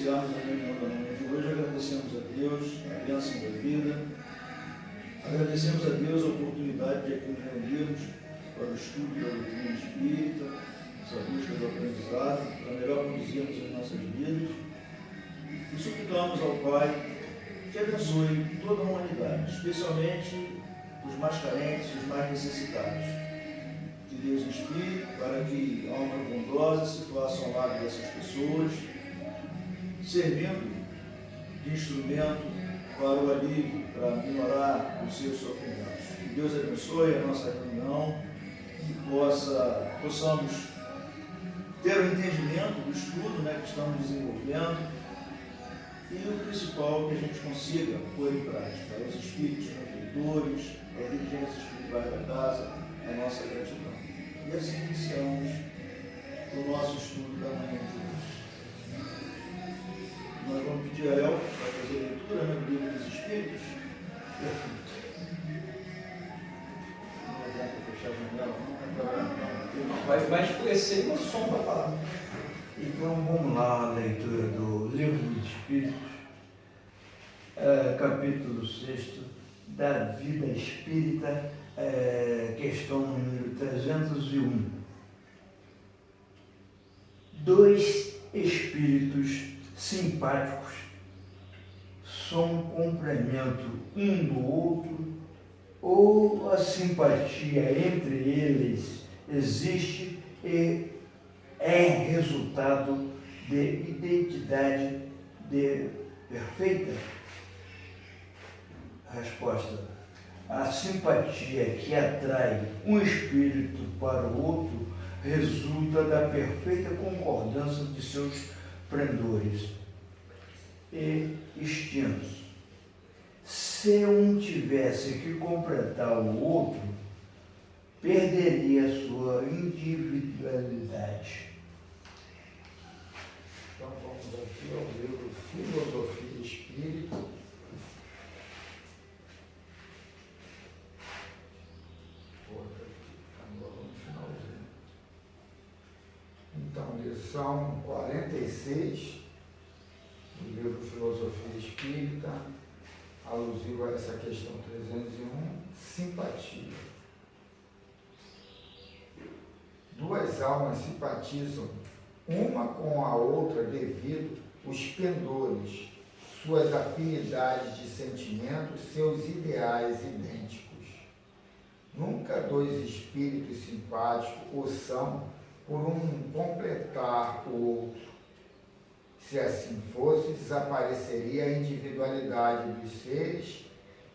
iniciarmos a reunião da manhã de hoje, agradecemos a Deus a bênção da vida, agradecemos a Deus a oportunidade de aqui nos reunirmos para o estudo da doutrina espírita, essa busca do aprendizado, para melhor conduzirmos as nossas vidas, e suplicamos ao Pai que abençoe toda a humanidade, especialmente os mais carentes, os mais necessitados. Que Deus inspire para que almas bondosas se façam ao lado dessas pessoas, servindo de instrumento para o alívio, para minorar os seus sofrimentos. Que Deus abençoe a nossa reunião, que possamos ter o entendimento do estudo que estamos desenvolvendo, e o principal, que a gente consiga pôr em prática aos espíritos benfeitores, aos dirigentes espirituais da casa, a nossa gratidão. E assim iniciamos o nosso estudo da manhã de hoje. Nós vamos pedir a Elfa para fazer a leitura do livro dos Espíritos. Não adianta fechar a janela, vai escurecer o som para falar. Então vamos lá, a leitura do Livro dos Espíritos, capítulo 6 da Vida Espírita, questão número 301. Dois espíritos simpáticos são complemento um do outro, ou a simpatia entre eles existe e é resultado de identidade perfeita? Resposta: a simpatia que atrai um espírito para o outro resulta da perfeita concordância de seus pendores e instintos. Se um tivesse que completar o outro, perderia sua individualidade. Então vamos aqui ao livro Filosofia Espírita. Então, lição 46 do livro Filosofia Espírita, alusivo a essa questão 301, simpatia. Duas almas simpatizam uma com a outra devido os pendores, suas afinidades de sentimentos, seus ideais idênticos. Nunca dois espíritos simpáticos o são por um completar o outro. Se assim fosse, desapareceria a individualidade dos seres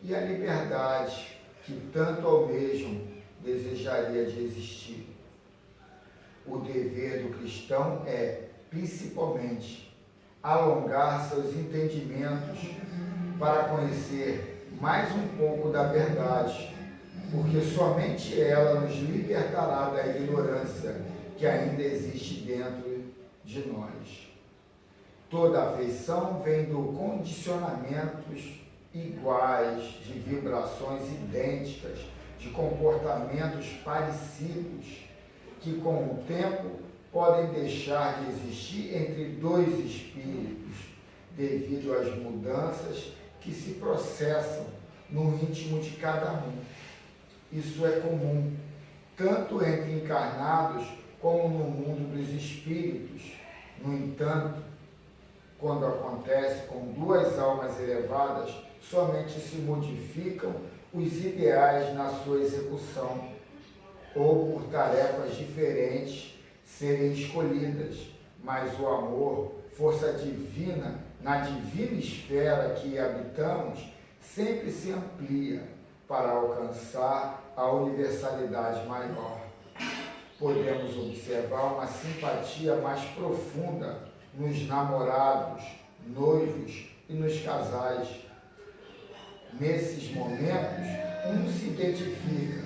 e a liberdade que tanto almejam desejaria de existir. O dever do cristão é, principalmente, alongar seus entendimentos para conhecer mais um pouco da verdade, porque somente ela nos libertará da ignorância que ainda existe dentro de nós. Toda afeição vem do condicionamentos iguais, de vibrações idênticas, de comportamentos parecidos, que com o tempo podem deixar de existir entre dois espíritos, devido às mudanças que se processam no íntimo de cada um. Isso é comum, tanto entre encarnados como no mundo dos espíritos. No entanto, quando acontece com duas almas elevadas, somente se modificam os ideais na sua execução, ou por tarefas diferentes serem escolhidas, mas o amor, força divina, na divina esfera que habitamos, sempre se amplia para alcançar a universalidade maior. Podemos observar uma simpatia mais profunda nos namorados, noivos e nos casais. Nesses momentos, um se identifica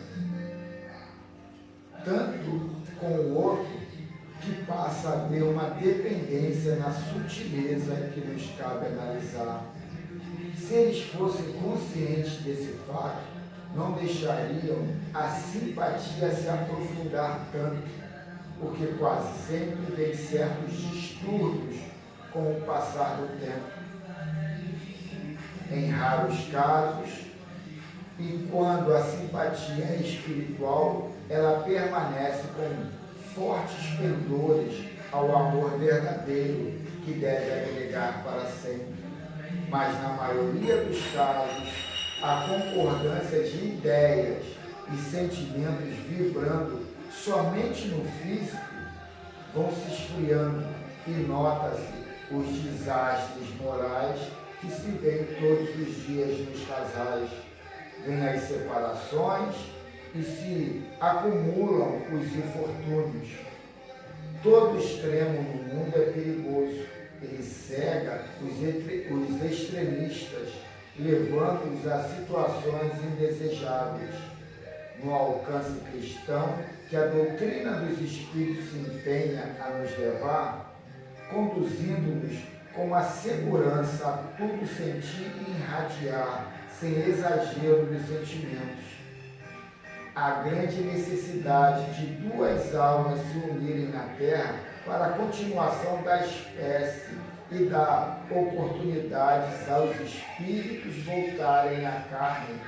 tanto com o outro que passa a haver uma dependência na sutileza que nos cabe analisar. Se eles fossem conscientes desse fato, não deixariam a simpatia se aprofundar tanto, porque quase sempre vem certos distúrbios com o passar do tempo. Em raros casos, e quando a simpatia é espiritual, ela permanece com fortes pendores ao amor verdadeiro que deve agregar para sempre. Mas na maioria dos casos, a concordância de ideias e sentimentos vibrando somente no físico vão se esfriando e nota-se os desastres morais que se veem todos os dias nos casais. Vêm as separações e se acumulam os infortúnios. Todo extremo no mundo é perigoso. Ele cega os extremistas, levando-os a situações indesejáveis. No alcance cristão que a doutrina dos Espíritos se empenha a nos levar, conduzindo-nos com a segurança a tudo sentir e irradiar, sem exagero dos sentimentos. A grande necessidade de duas almas se unirem na Terra para a continuação da espécie e dar oportunidades aos espíritos voltarem à carne,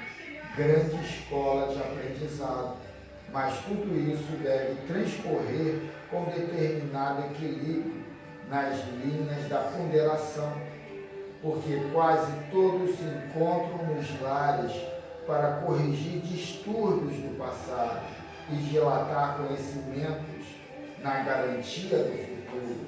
grande escola de aprendizado. Mas tudo isso deve transcorrer com determinado equilíbrio nas linhas da ponderação, porque quase todos se encontram nos lares para corrigir distúrbios do passado e dilatar conhecimentos na garantia do futuro.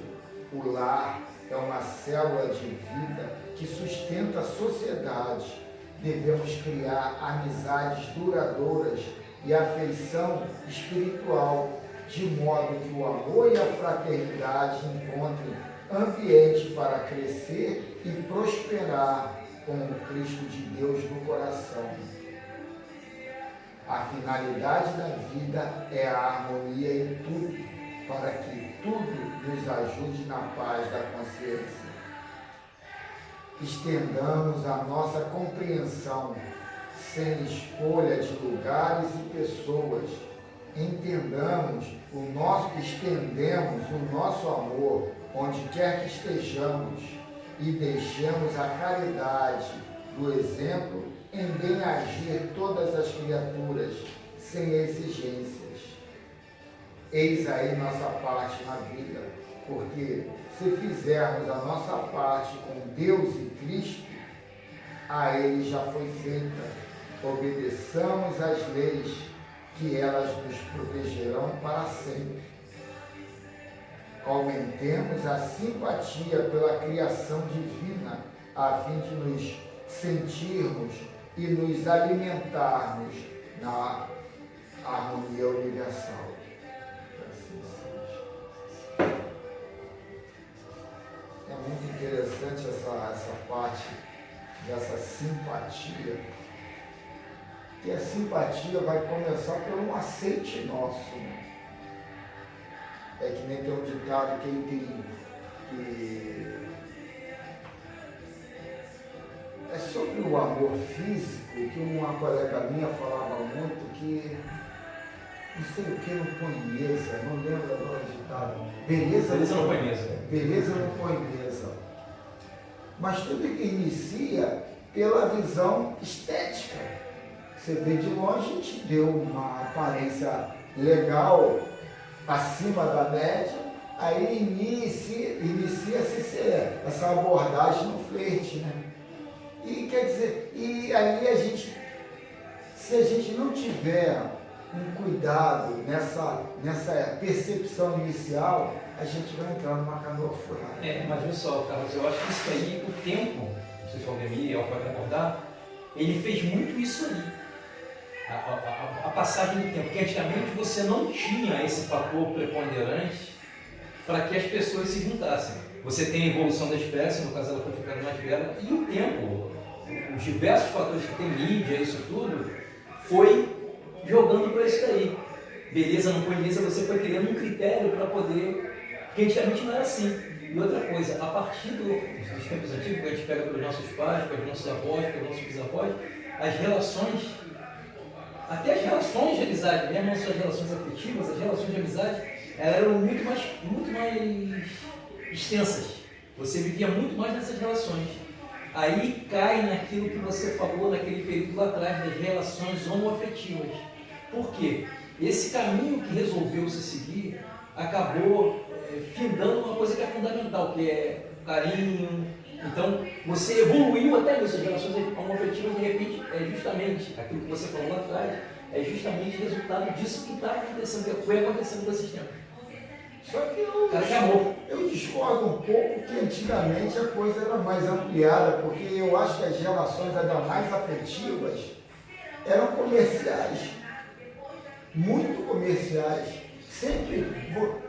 O lar é uma célula de vida que sustenta a sociedade. Devemos criar amizades duradouras e afeição espiritual, de modo que o amor e a fraternidade encontrem ambiente para crescer e prosperar com o Cristo de Deus no coração. A finalidade da vida é a harmonia em tudo, para que tudo nos ajude na paz da consciência. Estendamos a nossa compreensão sem escolha de lugares e pessoas. Estendemos o nosso amor onde quer que estejamos e deixemos a caridade do exemplo em bem agir todas as criaturas, sem exigências. Eis aí nossa parte na vida, porque se fizermos a nossa parte com Deus e Cristo, a Ele já foi feita. Obedeçamos às leis, que elas nos protegerão para sempre. Aumentemos a simpatia pela criação divina, a fim de nos sentirmos e nos alimentarmos na harmonia universal. Assim seja. É muito interessante essa parte dessa simpatia, que a simpatia vai começar por um aceite nosso. É que nem tem um ditado que é sobre o amor físico, que uma colega minha falava muito, que não sei o que, não põe mesa, não lembro agora do ditado. Beleza não põe mesa. Beleza não põe mesa. Mas tudo que inicia pela visão estética. Você vê de longe, a gente deu uma aparência legal, acima da média, aí inicia-se essa abordagem no flerte, né? E quer dizer, e aí se a gente não tiver um cuidado nessa percepção inicial, a gente vai entrar numa canoa furada. Mas olha só, Carlos, eu acho que isso aí, o tempo, não sei se o Aldemir vai concordar, ele fez muito isso aí. A passagem do tempo, porque antigamente você não tinha esse fator preponderante para que as pessoas se juntassem. Você tem a evolução da espécie, no caso ela foi ficando mais velha, e o tempo, os diversos fatores que tem mídia, isso tudo, foi jogando para isso daí. Beleza, não beleza, você foi criando um critério para poder, porque antigamente não era assim. E outra coisa, a partir dos tempos antigos, que a gente pega pelos nossos pais, pelos nossos avós, pelos nossos bisavós, as relações, até as relações de amizade, mesmo as suas relações afetivas, as relações de amizade, elas eram muito mais extensas. você vivia muito mais nessas relações. Aí cai naquilo que você falou naquele período lá atrás, das relações homoafetivas. Por quê? Esse caminho que resolveu se seguir acabou findando uma coisa que é fundamental, que é carinho. Então, você evoluiu até nisso, as relações homoafetivas, de repente, é justamente aquilo que você falou lá atrás, é justamente resultado disso que está acontecendo, que foi acontecendo com esses tempos. Só que eu discordo um pouco que antigamente a coisa era mais ampliada, porque eu acho que as relações ainda mais afetivas eram comerciais, muito comerciais. Sempre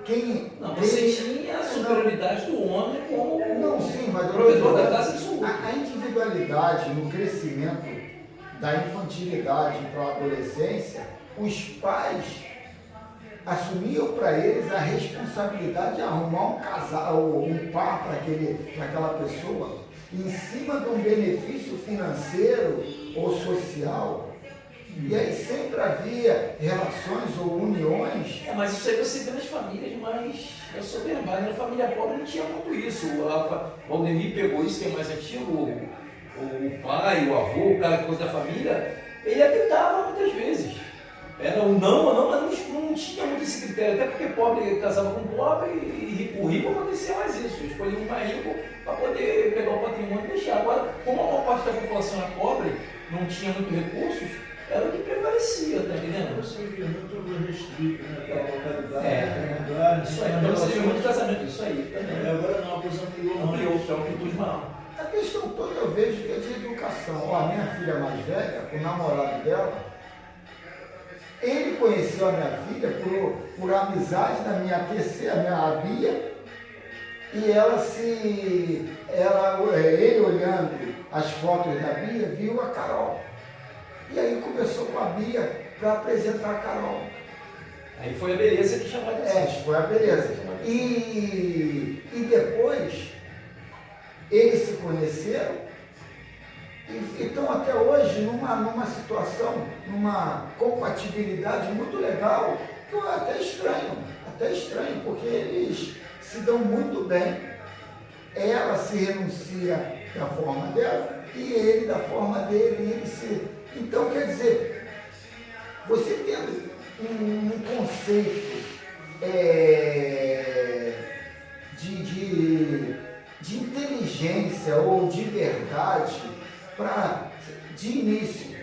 quem... Não, você tinha a superioridade do homem como não, sim, mas provedor da casa absoluta. A individualidade no crescimento da infantilidade para a adolescência, os pais assumiam para eles a responsabilidade de arrumar um casal, um par para aquela pessoa, em cima de um benefício financeiro ou social. E aí sempre havia relações ou uniões. Mas isso aí você vê nas famílias mais soberbadas. Na família pobre não tinha muito isso. O Valdemir pegou isso que é mais antigo, o pai, o avô, o cara que fosse da família, ele habitava muitas vezes. Era o não, mas não tinha muito esse critério, até porque pobre casava com pobre e o rico acontecia mais isso. Eu escolhi um mais rico para poder pegar o patrimônio e deixar. Agora, como a maior parte da população era pobre, não tinha muitos recursos, era o que prevalecia, tá entendendo? Você via muito restrito, né? Aquela localidade, isso aí. Então você vê muito casamento, isso aí também. Agora não, a coisa ampliou, que é o amplitude maior. A questão toda eu vejo que é de educação. Ó, a minha filha mais velha, o namorado dela, ele conheceu a minha filha por amizade da minha TC, a Bia, e ele olhando as fotos da Bia, viu a Carol. E aí começou com a Bia para apresentar a Carol. Aí foi a beleza que chamou a atenção. Foi a beleza. E depois, eles se conheceram e estão até hoje numa situação, numa compatibilidade muito legal, que eu até estranho, porque eles se dão muito bem. Ela se renuncia da forma dela e ele da forma dele. Então, quer dizer, você tendo um conceito de inteligência ou de verdade para, de início,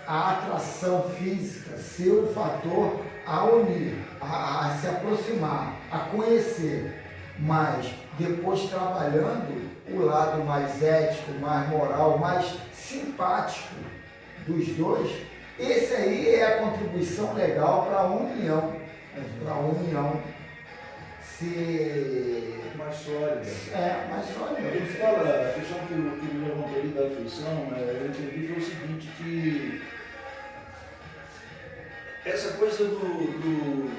a atração física ser o fator a unir, a se aproximar, a conhecer, mas depois trabalhando o lado mais ético, mais moral, mais simpático dos dois, esse aí é a contribuição legal para a união, ser mais sólida. Mais sólida. A gente fala, a questão que ele levantou ali da afeição, eu entendi foi o seguinte, que essa coisa do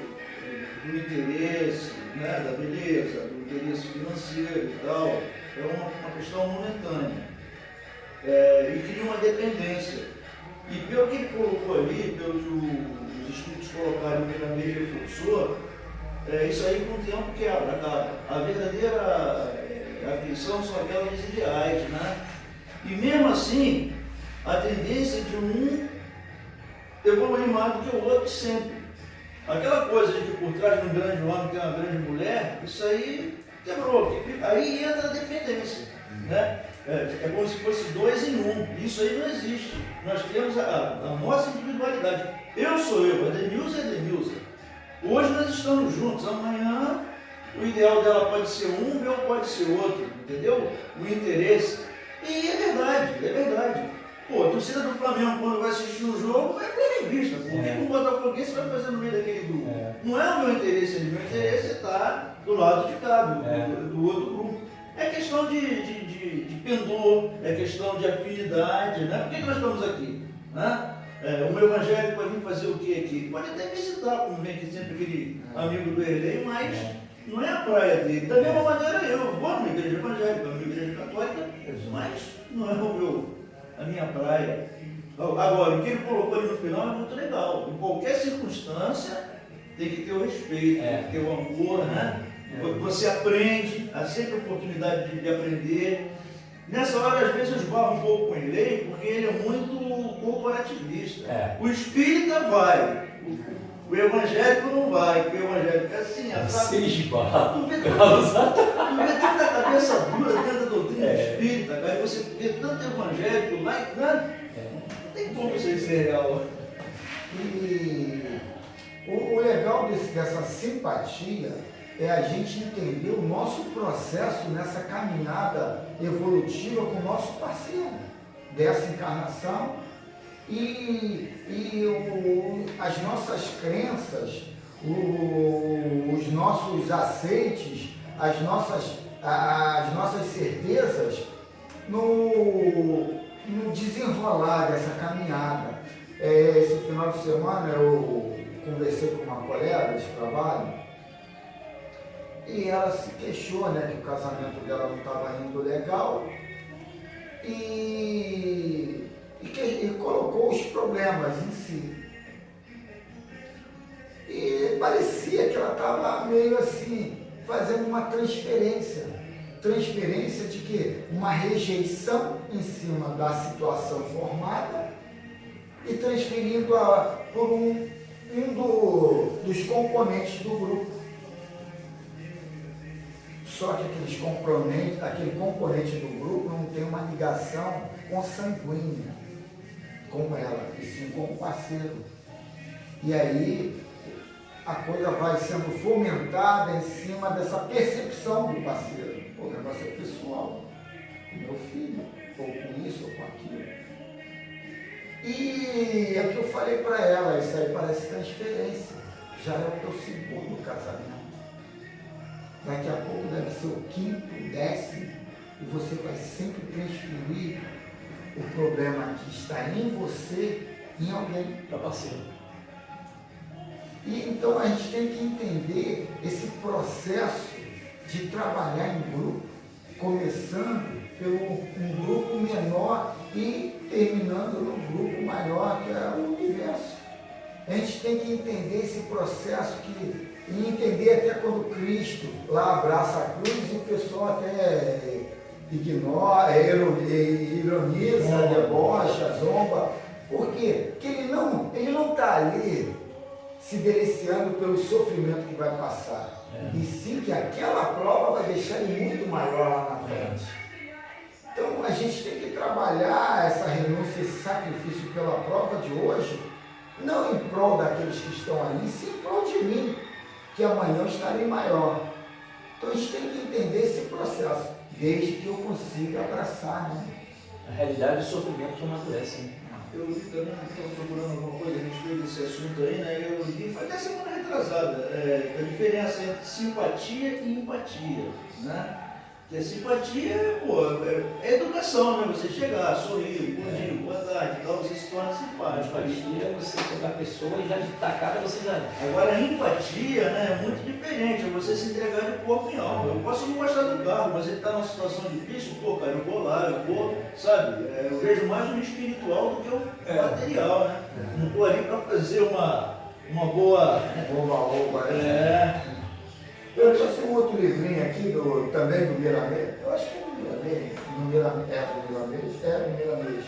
interesse, né, da beleza, do interesse financeiro e tal, é uma questão momentânea. E cria uma dependência. E pelo que ele colocou ali, pelo que os estudos colocaram pela mesma reforçou, isso aí com o tempo quebra, acaba. A verdadeira afeição são aquelas ideais, né? E mesmo assim, a tendência de um evoluir mais do que o outro sempre. Aquela coisa de que por trás de um grande homem tem uma grande mulher, isso aí quebrou. Aí entra a dependência, né? É como se fosse dois em um. Isso aí não existe. Nós temos a nossa individualidade. Eu sou eu, a Denilza é a Denilza. Hoje nós estamos juntos, amanhã o ideal dela pode ser um, o meu pode ser outro, entendeu? O interesse. E é verdade. Pô, a torcida do Flamengo, quando vai assistir um jogo, vai flamenguista. Por que o Botafoguense vai fazer no meio daquele grupo? Não é o meu interesse ali, meu interesse é estar do lado de cá, do outro grupo. É questão de pendor, é questão de afinidade, né? Por que nós estamos aqui? Né? O meu evangélico vai vir fazer o que aqui? Pode até visitar, como vem aqui sempre aquele amigo do Erlei, mas não é a praia dele. Da mesma maneira eu vou numa igreja evangélica, numa igreja católica, mas não é a minha praia. Agora, o que ele colocou ali no final é muito legal. Em qualquer circunstância tem que ter o respeito, tem que ter o amor, né? Você aprende, há sempre oportunidade de aprender. Nessa hora, às vezes, eu esbarro um pouco com ele, porque ele é muito corporativista. O espírita vai, o evangélico não vai, porque o evangélico é assim, Se esbarra. Tu vê tanta cabeça dura dentro da doutrina espírita, cara, e você vê tanto evangélico lá, né? Não tem como você ser real. E o legal dessa simpatia é a gente entender o nosso processo nessa caminhada evolutiva com o nosso parceiro dessa encarnação as nossas crenças, os nossos aceites, as nossas certezas no desenrolar dessa caminhada. Esse final de semana eu conversei com uma colega de trabalho e ela se queixou, né, que o casamento dela não estava indo legal e colocou os problemas em si. E parecia que ela estava meio assim, fazendo uma transferência. Transferência de quê? Uma rejeição em cima da situação formada e transferindo por um dos componentes do grupo. Só que aquele componente do grupo não tem uma ligação consanguínea com ela, e sim com o parceiro. E aí a coisa vai sendo fomentada em cima dessa percepção do parceiro. O negócio é pessoal, com meu filho, ou com isso, ou com aquilo. E é o que eu falei para ela, isso aí parece transferência. Já é o teu segundo casamento. Daqui a pouco deve ser o quinto, 10º, e você vai sempre transferir o problema que está em você em alguém. Para parceiro. E então a gente tem que entender esse processo de trabalhar em grupo, começando pelo um grupo menor e terminando no grupo maior, que é o universo. A gente tem que entender esse processo e entender até quando Cristo lá abraça a cruz e o pessoal até ignora, ironiza, debocha, zomba. Por quê? Porque ele não está ali se deliciando pelo sofrimento que vai passar. E sim que aquela prova vai deixar ele muito maior lá na frente. Então a gente tem que trabalhar essa renúncia, esse sacrifício pela prova de hoje, não em prol daqueles que estão ali, sim em prol de mim, que amanhã eu estarei maior. Então a gente tem que entender esse processo, desde que eu consiga abraçar, né? A realidade do sofrimento que amadurece, né? Eu também estava procurando alguma coisa a respeito desse assunto aí, né? Eu li, foi até semana retrasada, a diferença entre simpatia e empatia, né? Que a simpatia, pô, é educação, né? Você chegar, sorrir, bom dia, boa tarde, tal, você se torna simpático. Empatia é você pegar a pessoa e já de tacada você já. Agora, a empatia, né, é muito diferente, é você se entregar de corpo e alma. Eu posso não gostar do carro, mas ele está numa situação difícil, pô, cara, eu vou lá, eu vou, sabe? Eu vejo mais o espiritual do que o material, né? Não estou ali para fazer uma boa. Oba, né? Eu trouxe um outro livrinho aqui, também do Miramês. Eu acho que é do Miramês.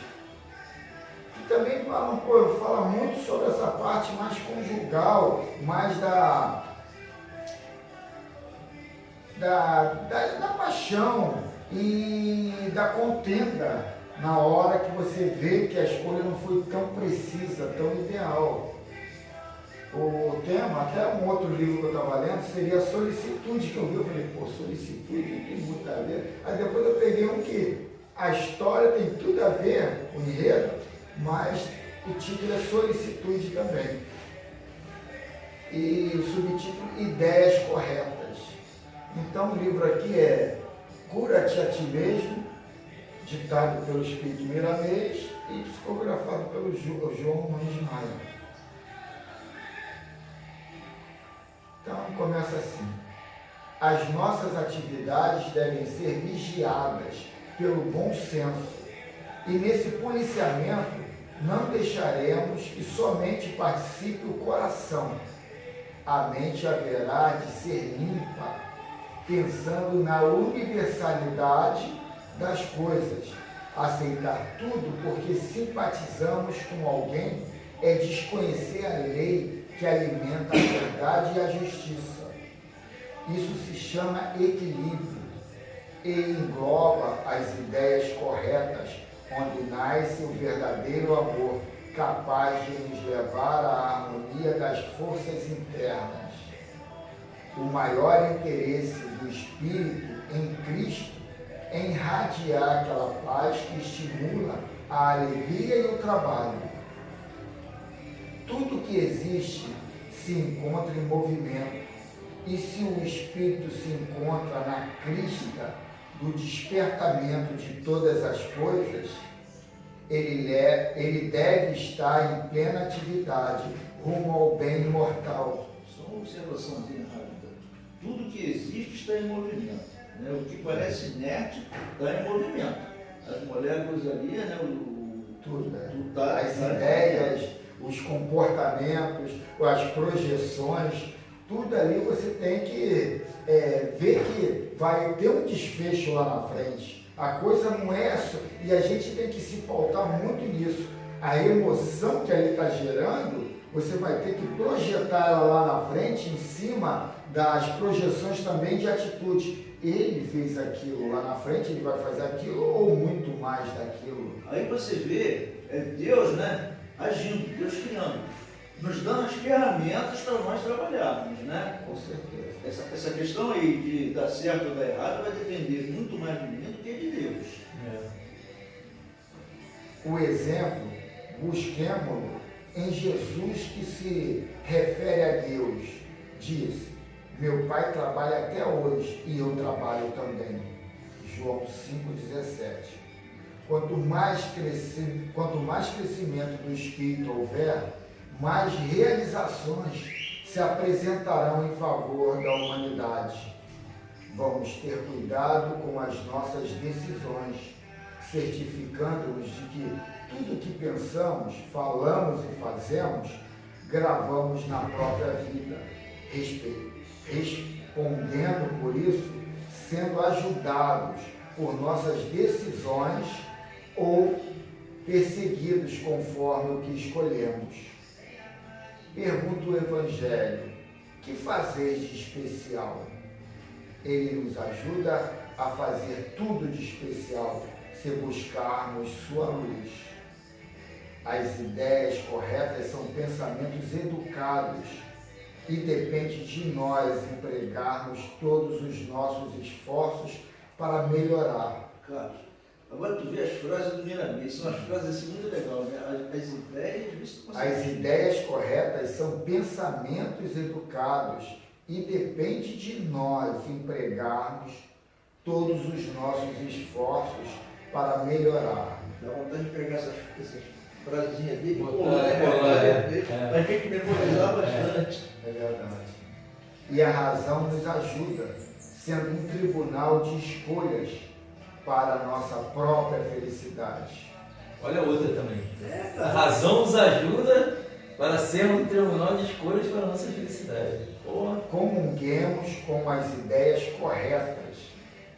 Que também fala muito sobre essa parte mais conjugal, mais da paixão e da contenda na hora que você vê que a escolha não foi tão precisa, tão ideal. O tema, até um outro livro que eu estava lendo, seria Solicitude, que eu vi, eu falei, pô, solicitude não tem muito a ver. Aí depois eu peguei um que a história tem tudo a ver, o enredo, mas o título é Solicitude também. E o subtítulo, Ideias Corretas. Então o livro aqui é Cura-te a ti mesmo, ditado pelo Espírito Miramês e psicografado pelo João Nunes Maia. Então, começa assim. As nossas atividades devem ser vigiadas pelo bom senso. E nesse policiamento, não deixaremos que somente participe o coração. A mente haverá de ser limpa pensando na universalidade das coisas. Aceitar tudo porque simpatizamos com alguém é desconhecer a lei que alimenta a verdade e a justiça. Isso se chama equilíbrio e engloba as ideias corretas, onde nasce o verdadeiro amor, capaz de nos levar à harmonia das forças internas. O maior interesse do Espírito em Cristo é irradiar aquela paz que estimula a alegria e o trabalho. Tudo que existe se encontra em movimento, e se o Espírito se encontra na crista do despertamento de todas as coisas, ele deve estar em plena atividade, rumo ao bem imortal. Só uma observaçãozinha rápida. Tudo que existe está em movimento. Né? O que parece inerte está em movimento. As moléculas ali, né? Tudo, né? tudo tá, As ideias, os comportamentos, as projeções, tudo ali você tem que ver que vai ter um desfecho lá na frente. A coisa não é só, e a gente tem que se pautar muito nisso. A emoção que ali está gerando, você vai ter que projetar ela lá na frente, em cima das projeções também de atitude. Ele fez aquilo lá na frente, ele vai fazer aquilo ou muito mais daquilo. Aí você vê, Deus, né, agindo, Deus criando, nos dando as ferramentas para nós trabalharmos, né? Com certeza. Essa questão aí de dar certo ou dar errado vai depender muito mais de mim do que de Deus. O exemplo, busquemos em Jesus, que se refere a Deus. Diz: meu Pai trabalha até hoje e eu trabalho também. João 5,17. Quanto mais crescimento do Espírito houver, mais realizações se apresentarão em favor da humanidade. Vamos ter cuidado com as nossas decisões, certificando-nos de que tudo que pensamos, falamos e fazemos, gravamos na própria vida, respondendo por isso, sendo ajudados por nossas decisões ou perseguidos conforme o que escolhemos. Pergunta o Evangelho: que fazeis de especial? Ele nos ajuda a fazer tudo de especial, se buscarmos sua luz. As ideias corretas são pensamentos educados e depende de nós empregarmos todos os nossos esforços para melhorar. Carlos, agora tu vê as frases do Miramês, são as frases assim muito legais, né? As ideias... As ideias corretas são pensamentos educados e depende de nós empregarmos todos os nossos esforços para melhorar. Dá vontade de pegar essas frasezinhas dele e Botar, para a gente memorizar bastante. É verdade. E a razão nos ajuda, sendo um tribunal de escolhas para a nossa própria felicidade. Olha outra também. A razão nos ajuda para sermos um tribunal de escolhas para a nossa felicidade. Porra. Comunguemos com as ideias corretas,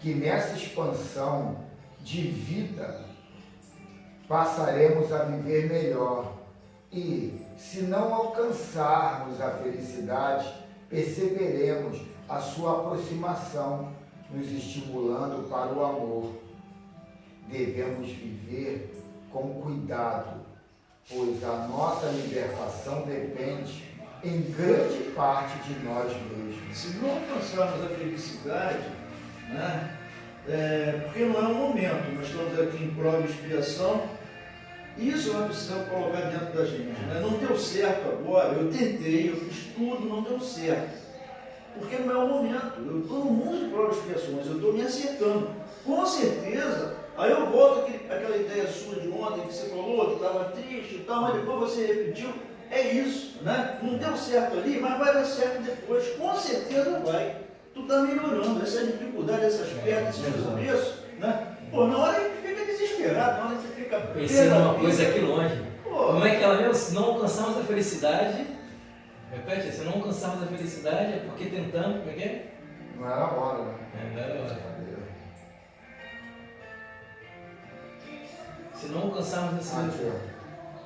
que nessa expansão de vida passaremos a viver melhor. E, se não alcançarmos a felicidade, perceberemos a sua aproximação, nos estimulando para o amor. Devemos viver com cuidado, pois a nossa libertação depende, em grande parte, de nós mesmos. Se não alcançarmos a felicidade, né, porque não é um momento, nós estamos aqui em prova e expiação, isso nós precisamos colocar dentro da gente. Né? Não deu certo agora, eu tentei, eu fiz tudo, não deu certo. Porque não é o momento. Eu estou no mundo de provas e expiações, eu estou me acertando. Com certeza, aí eu volto àquela ideia sua de ontem que você falou, que estava triste e tal, mas depois você repetiu. É isso, né? Não deu certo ali, mas vai dar certo depois. Com certeza vai. Tu está melhorando. Essa dificuldade, essas perdas, esses tropeços, né? Pô, na hora a gente fica desesperado, na hora a gente fica... Pensei numa coisa aqui longe. Como é que ela mesmo? Se não alcançarmos a felicidade... Repete, se não alcançarmos a felicidade é porque tentamos... Como é que é? Não era hora, né? Não era hora. Se não alcançarmos esse nível.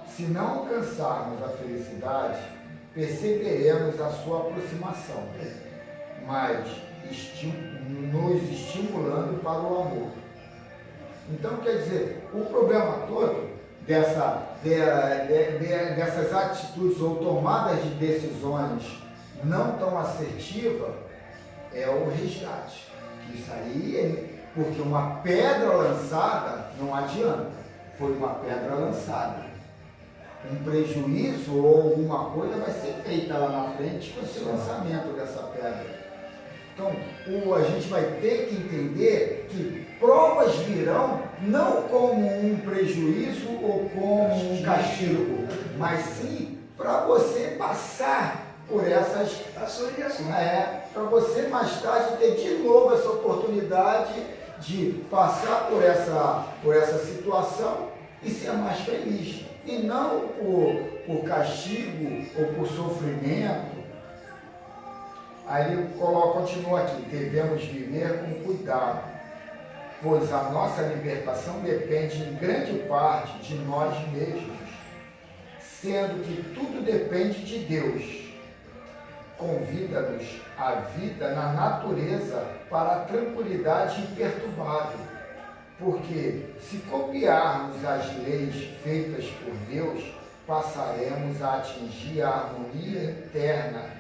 Se não alcançarmos a felicidade, perceberemos a sua aproximação, mas nos estimulando para o amor. Então, quer dizer, o problema todo dessas atitudes ou tomadas de decisões não tão assertivas é o resgate. Isso aí, porque uma pedra lançada não adianta. Foi uma pedra lançada. Um prejuízo ou alguma coisa vai ser feita lá na frente com esse lançamento dessa pedra. Então, a gente vai ter que entender que provas virão não como um prejuízo ou como um castigo, mas sim para você passar por essas... para você mais tarde ter de novo essa oportunidade de passar por essa situação e ser mais feliz. E não por castigo ou por sofrimento. Aí ele continua aqui, devemos viver com cuidado, pois a nossa libertação depende em grande parte de nós mesmos, sendo que tudo depende de Deus. Convida-nos à vida na natureza para a tranquilidade imperturbável, porque se copiarmos as leis feitas por Deus, passaremos a atingir a harmonia interna,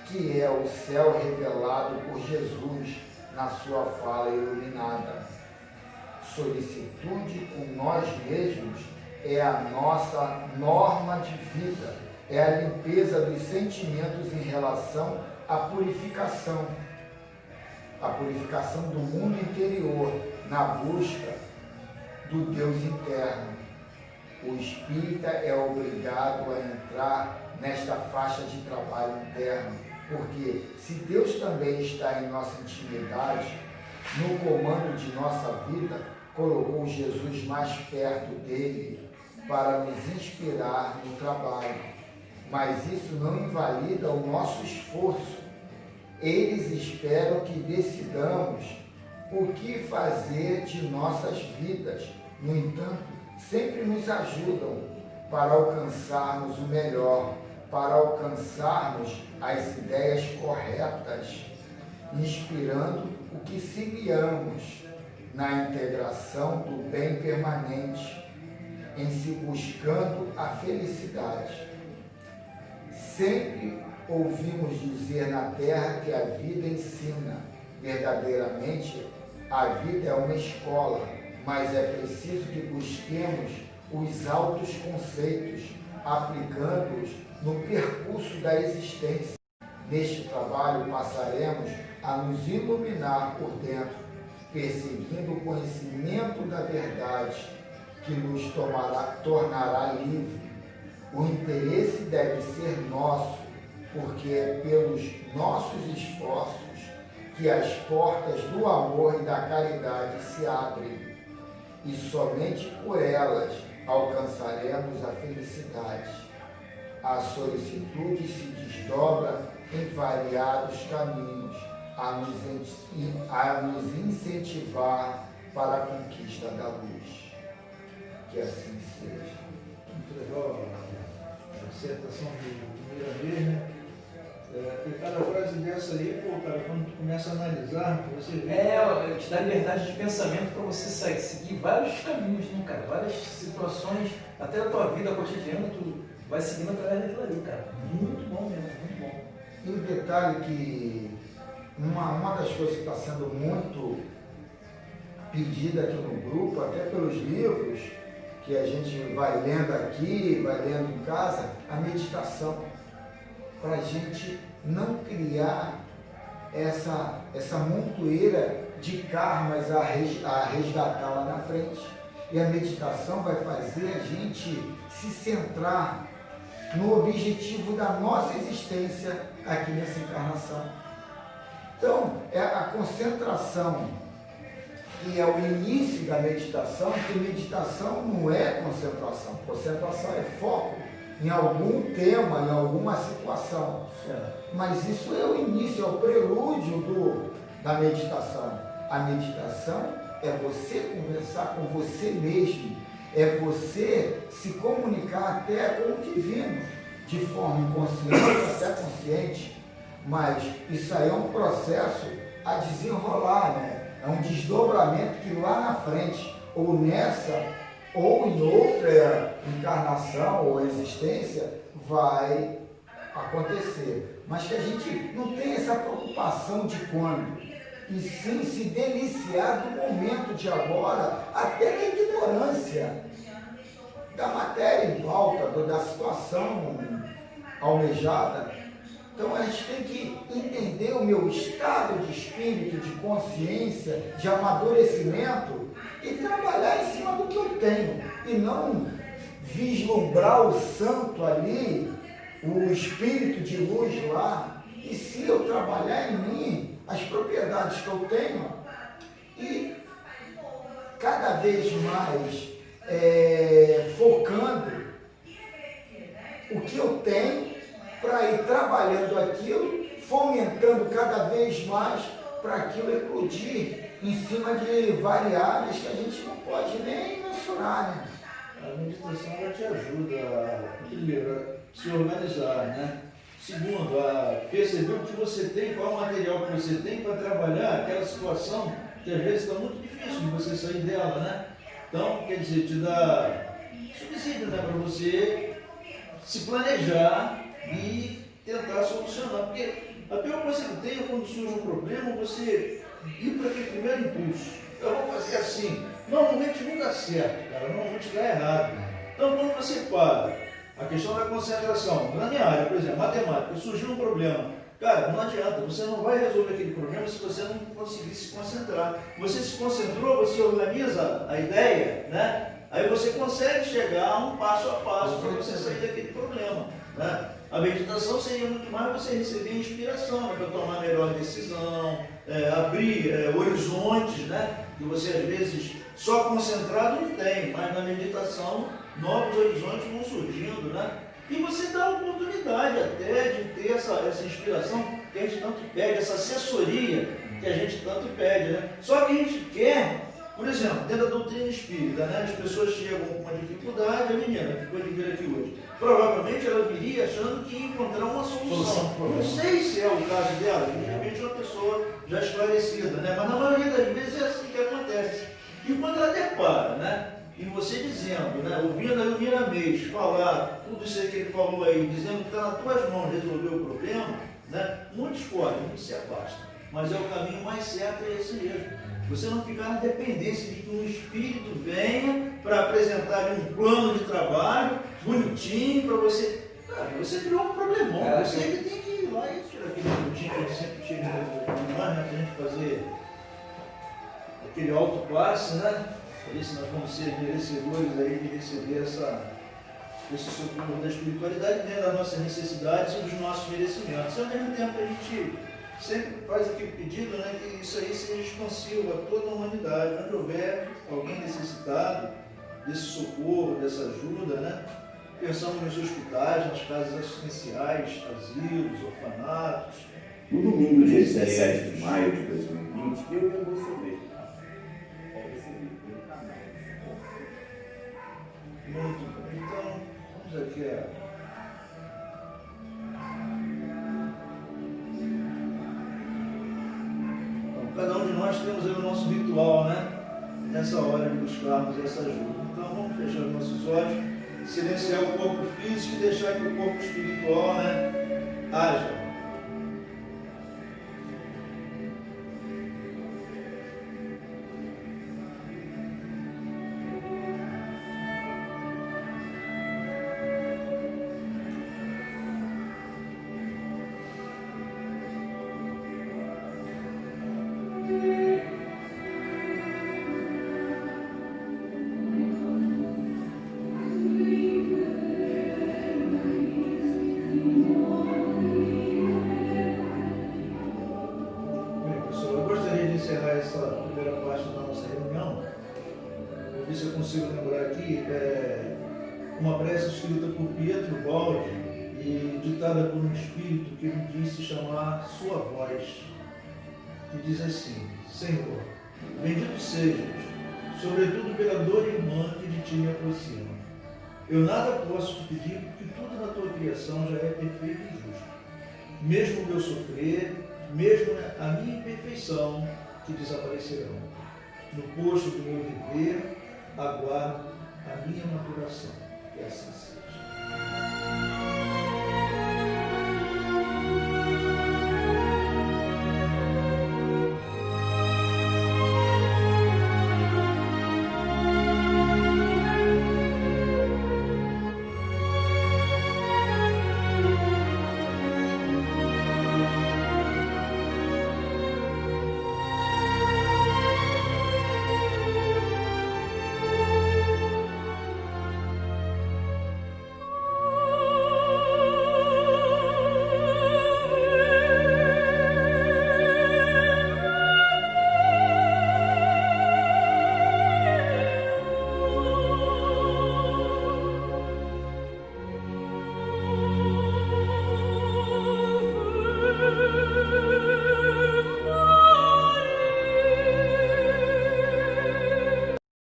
que é o céu revelado por Jesus na sua fala iluminada. Solicitude com nós mesmos é a nossa norma de vida, é a limpeza dos sentimentos em relação à purificação do mundo interior, na busca do Deus interno. O espírita é obrigado a entrar nesta faixa de trabalho interno, porque se Deus também está em nossa intimidade, no comando de nossa vida, colocou Jesus mais perto dele para nos inspirar no trabalho. Mas isso não invalida o nosso esforço. Eles esperam que decidamos o que fazer de nossas vidas. No entanto, sempre nos ajudam para alcançarmos o melhor, para alcançarmos as ideias corretas, inspirando o que semeamos na integração do bem permanente, em se buscando a felicidade. Sempre ouvimos dizer na Terra que a vida ensina. Verdadeiramente, a vida é uma escola, mas é preciso que busquemos os altos conceitos, aplicando-os no percurso da existência. Neste trabalho passaremos a nos iluminar por dentro, perseguindo o conhecimento da verdade, que nos tornará livre. O interesse deve ser nosso, porque é pelos nossos esforços que as portas do amor e da caridade se abrem, e somente por elas alcançaremos a felicidade. A solicitude se desdobra em variados caminhos, a nos incentivar para a conquista da luz. Que assim seja. Muito legal a dissertação do Mirabeau, né? Porque cada frase dessa aí, pô, cara, quando tu começa a analisar, você vê. Te dá liberdade de pensamento para você seguir vários caminhos, né, cara? Várias situações, até a tua vida cotidiana, tu vai seguindo através daquilo ali, cara. Muito bom mesmo, muito bom. E o detalhe que uma das coisas que está sendo muito pedida aqui no grupo, até pelos livros que a gente vai lendo aqui, vai lendo em casa, a meditação. Para a gente não criar essa montoeira de karmas a resgatar lá na frente. E a meditação vai fazer a gente se centrar no objetivo da nossa existência aqui nessa encarnação. Então, é a concentração, que é o início da meditação, porque meditação não é concentração. Concentração é foco em algum tema, em alguma situação. Mas isso é o início, é o prelúdio da meditação. A meditação é você conversar com você mesmo, é você se comunicar até com o divino, de forma inconsciente, até consciente, mas isso aí é um processo a desenrolar, né? É um desdobramento que lá na frente, ou nessa, ou em outra encarnação ou existência, vai acontecer. Mas que a gente não tem essa preocupação de quando, e sim se deliciar do momento de agora, até da ignorância da matéria em volta, da situação almejada. Então a gente tem que entender o meu estado de espírito, de consciência, de amadurecimento e trabalhar em cima do que eu tenho, e não vislumbrar o santo ali, o espírito de luz lá, e se eu trabalhar em mim as propriedades que eu tenho e cada vez mais focando o que eu tenho para ir trabalhando aquilo, fomentando cada vez mais para aquilo eclodir em cima de variáveis que a gente não pode nem mensurar, né? A meditação ela te ajuda, primeiro, a se organizar, né? Segundo, a perceber o que você tem, qual é o material que você tem para trabalhar aquela situação que às vezes está muito difícil de você sair dela, né? Então, quer dizer, te dá subsídio, né, para você se planejar e tentar solucionar. Porque a pior coisa que tem é quando surge um problema, você ir para aquele primeiro impulso. Eu vou fazer assim. Normalmente não dá certo, cara, normalmente dá errado. Então, quando você para, a questão da concentração, na minha área, por exemplo, matemática, surgiu um problema. Cara, não adianta, você não vai resolver aquele problema se você não conseguir se concentrar. Você se concentrou, você organiza a ideia, né? Aí você consegue chegar a um passo a passo para você sair daquele problema, né? A meditação seria muito mais você receber inspiração, né, para tomar a melhor decisão, abrir horizontes, né? Que você às vezes só concentrado não tem, mas na meditação novos horizontes vão surgindo, né? E você dá a oportunidade até de ter essa inspiração que a gente tanto pede, essa assessoria que a gente tanto pede, né? Só que a gente quer, por exemplo, dentro da doutrina espírita, né? As pessoas chegam com uma dificuldade, a menina que ficou de vir aqui hoje, provavelmente ela viria achando que ia encontrar uma solução. Não sei se é o caso dela, de repente é uma pessoa já esclarecida, né? Mas na maioria das vezes é assim que acontece. E quando ela depara, né? E você dizendo, né, ouvindo aí o Miramês falar tudo isso aí que ele falou aí, dizendo que está nas tuas mãos resolver o problema, né, muitos podem, muitos se afastam. Mas é o caminho mais certo, é esse mesmo. Você não ficar na dependência de que um espírito venha para apresentar um plano de trabalho bonitinho para você. Cara, você criou um problemão. Você que tem que ir lá e tirar aquele minutinho que a gente sempre tira de nós, né, para a gente fazer aquele autopasse, né? Por isso nós vamos ser merecedores aí de receber esse socorro da espiritualidade dentro das nossas necessidades e dos nossos merecimentos. Ao mesmo tempo a gente sempre faz aquele pedido, né, que isso aí seja expansivo a toda a humanidade, onde houver alguém necessitado desse socorro, dessa ajuda, né? Pensamos nos hospitais, nas casas assistenciais, asilos, orfanatos. No domingo, dia 17 de maio de 2020, eu vou receber. Muito bem. Então, vamos aqui Então, cada um de nós temos aí o nosso ritual, né? Nessa hora de buscarmos essa ajuda. Então, vamos fechar os nossos olhos, silenciar o corpo físico e deixar que o corpo espiritual, né, haja. Uma prece escrita por Pietro Baldi e ditada por um espírito que me disse chamar sua voz. que diz assim: Senhor, bendito sejas, sobretudo pela dor irmã que de ti me aproxima. Eu nada posso te pedir, porque tudo na tua criação já é perfeito e justo. Mesmo o meu sofrer, mesmo a minha imperfeição, que desaparecerão. No posto do meu viver, aguardo a minha maturação. Que assim seja.